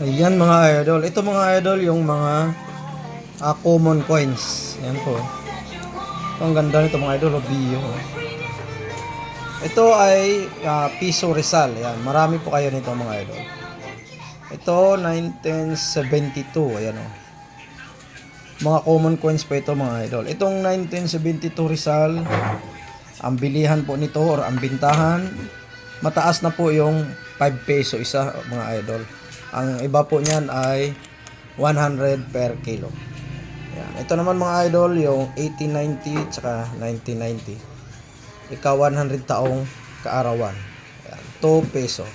Ayan mga idol. Ito mga idol yung mga common coins. Ayan po. Ito ang ganda nito mga idol. Bio. Ito ay piso Rizal. Ayan. Marami po kayo nito mga idol. Ito 1972. Ayan o. Mga common coins po ito mga idol. Itong 1972 Rizal, ang bilihan po nito or ang bintahan, mataas na po yung 5 peso isa mga idol. Ang iba po niyan ay 100 per kilo. Yan. Ito naman mga idol yung 1890 tsaka 1990. Ika 100 taong kaarawan. Ayan, 2 peso.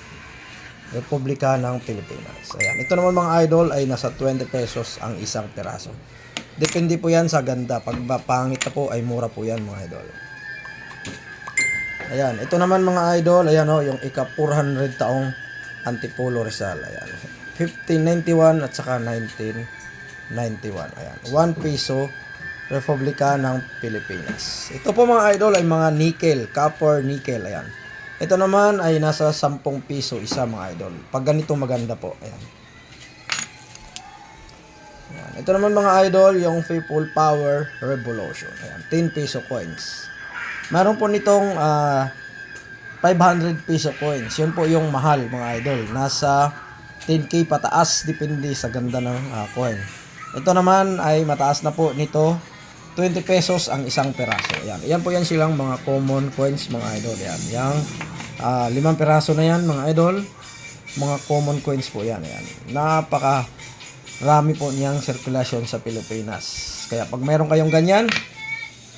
Republika ng Pilipinas. Ayan. Ito naman mga idol ay nasa 20 pesos ang isang piraso. Depende po yan sa ganda. Pag pangit na po ay mura po yan mga idol. Ayan. Ito naman mga idol. Ayan o. Yung ika 400 taong Antipolo Rizal. Ayan. 1591 at saka 1991. Ayan. 1 peso. Republika ng Pilipinas. Ito po mga idol ay mga nickel. Copper nickel. Ayan. Ito naman ay nasa 10 piso isa mga idol. Pag ganito maganda po. Ayan. Ayan. Ito naman mga idol, yung People Power Revolution. Ayan. 10 peso coins. Meron po nitong 500 peso coins. Yun po yung mahal mga idol. Nasa 10k pataas. Depende sa ganda ng coin. Ito naman ay mataas na po nito. 20 pesos ang isang peraso. Ayan. Ayan po yan silang mga common coins mga idol. Ayan. Yang 5 peraso na yan mga idol. Mga common coins po yan. Ayan. Napaka rami po niyang sirkulasyon sa Pilipinas. Kaya pag meron kayong ganyan,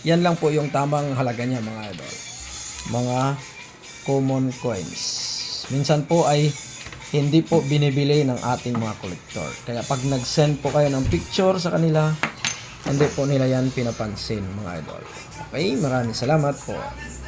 yan lang po yung tamang halaga niya mga idol. Mga common coins. Minsan po ay hindi po binibili ng ating mga kolektor. Kaya pag nag-send po kayo ng picture sa kanila, hindi po nila yan pinapansin mga idol. Okay, maraming salamat po.